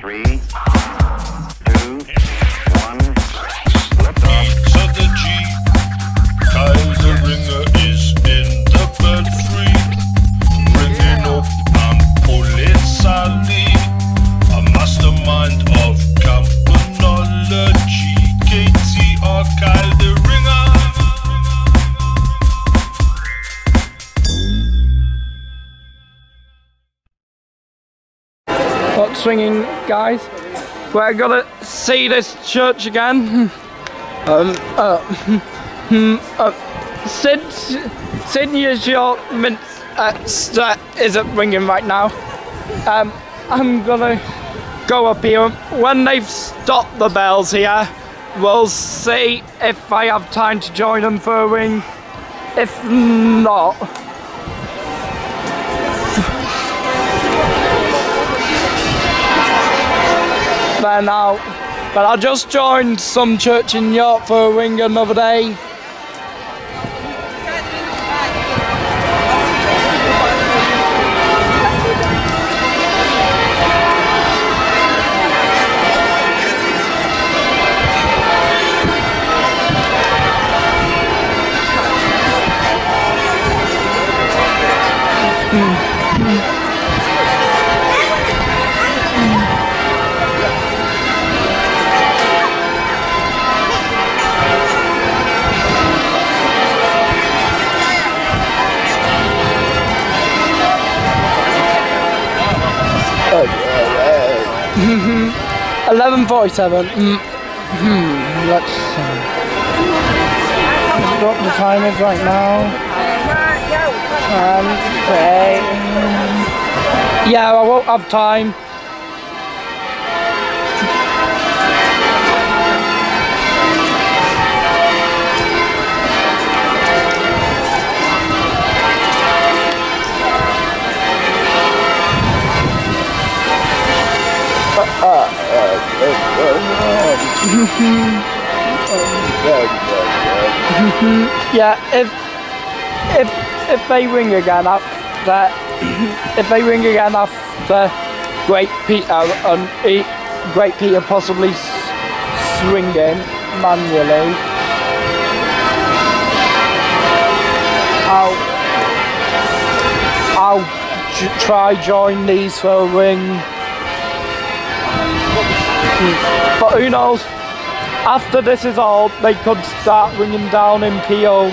3, 2, 1, lift off. At the G, Kyle the Ringer is in the belfry, ringing up and Polizali, a mastermind of campanology. KTR Kyle the Ringer. What's swinging, guys? We're gonna see this church again. Since your minster isn't ringing right now, I'm gonna go up here. When they've stopped the bells here, we'll see if I have time to join them for a ring. If not, then I'll just join some church in York for a ring another day. Mm-hmm. 11:47. Let's see what the time is right now. Okay. Yeah, I won't have time. Yeah, if they ring again after Great Peter possibly swinging manually, I'll try join these for a ring. But who knows, after this is all, they could start ringing down in Peal.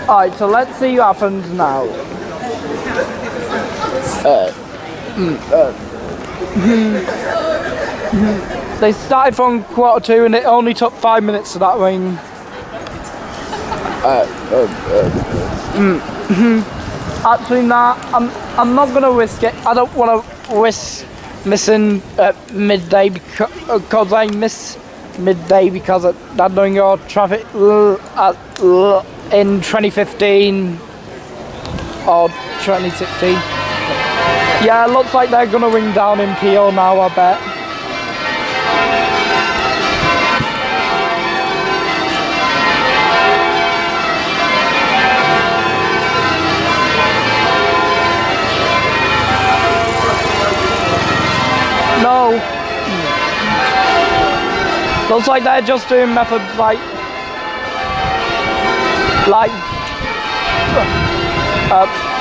Alright, so let's see what happens now. They started from 1:45 and it only took 5 minutes to that ring. Actually, nah, I'm not gonna risk it. I don't want to risk missing midday because I miss midday because of that doing your traffic in 2015 or 2016. Yeah, it looks like they're gonna ring down in Peal now, I bet. No. Looks like they're just doing methods like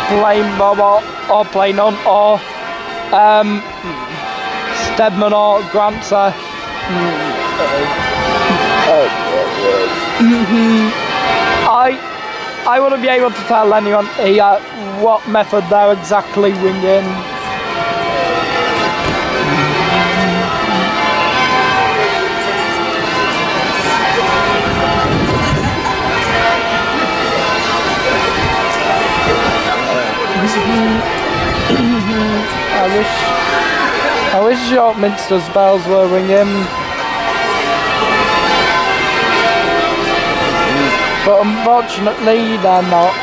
plain Bob or plain on or Stedman or Grantzer. I wouldn't be able to tell anyone here what method they're exactly ringing. I wish York Minster's bells were ringing, but unfortunately they're not.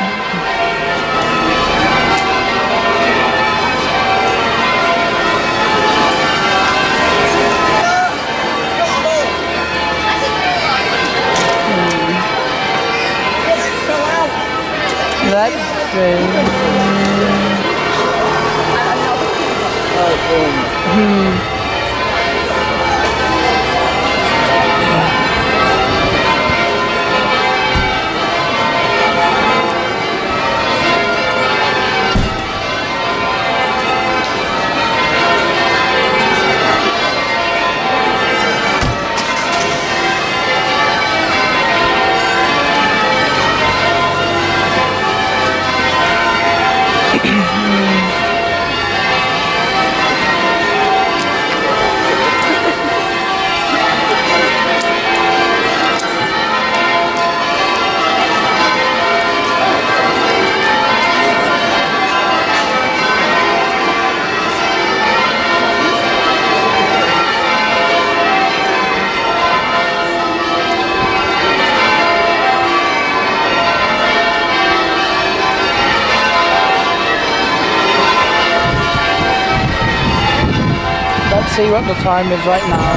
Let's see. Let's see what the time is right now.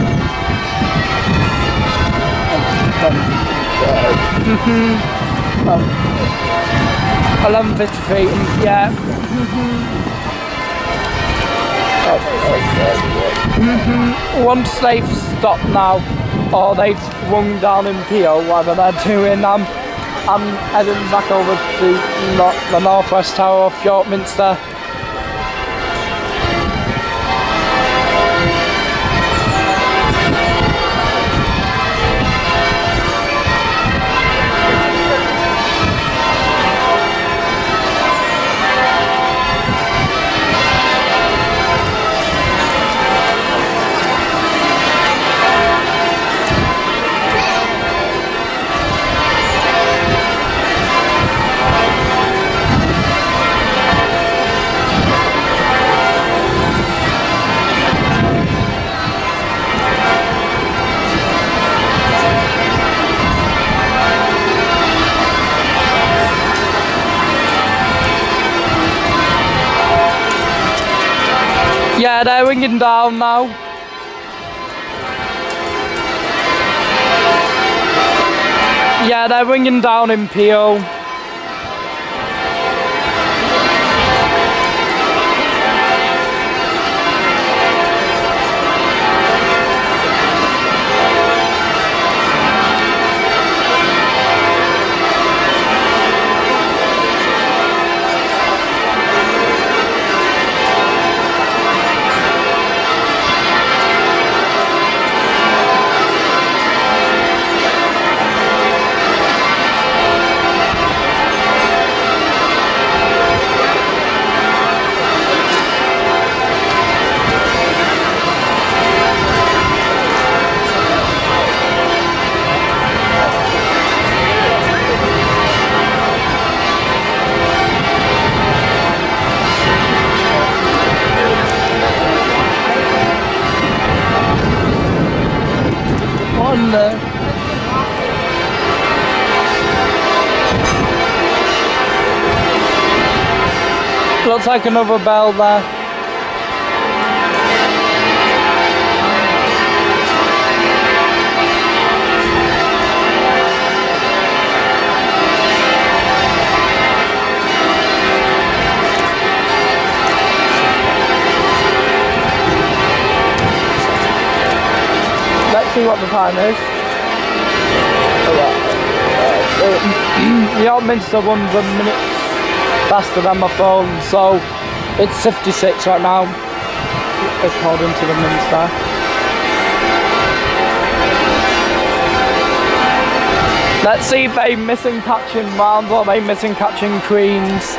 11:53. Yeah. Once they've stopped now, or they've rung down in Peal, whatever they're doing, I'm heading back over to the northwest tower of York Minster. Yeah, they're ringing down now. Yeah, they're ringing down in Peal. Looks like another bell there. Let's see what the time is. The York Minster one's a minute faster than my phone, so it's 56 right now, according to the Minster. Let's see if they missing catching rounds or they missing catching queens.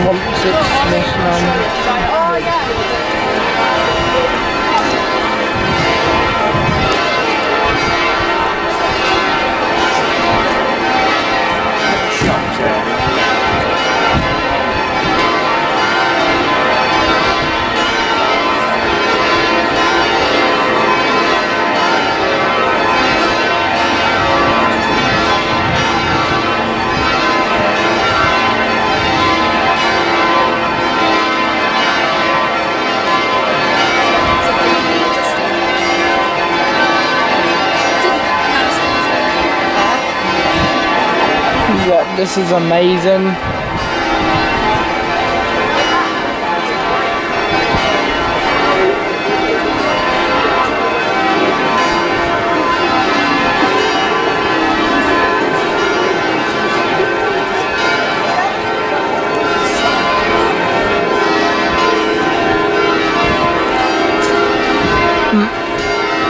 Once it's missing Yeah, this is amazing.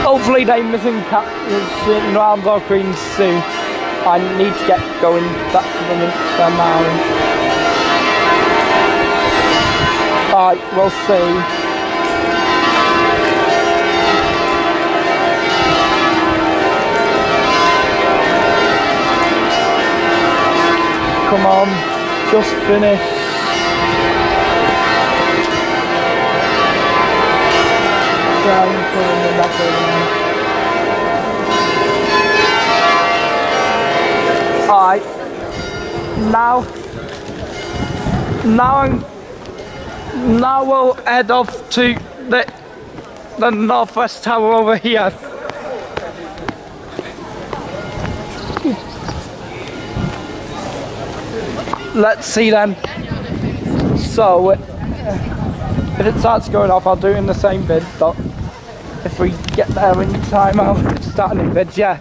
Hopefully they missing catching rounds or queens soon. I need to get going back to the Minster now. Alright, we'll see. Come on, just finish. Down for the nothing. Alright, now we'll head off to the northwest tower over here. Let's see then. So, if it starts going off, I'll do it in the same vid, but if we get there in time, I'll start a new vid, yeah.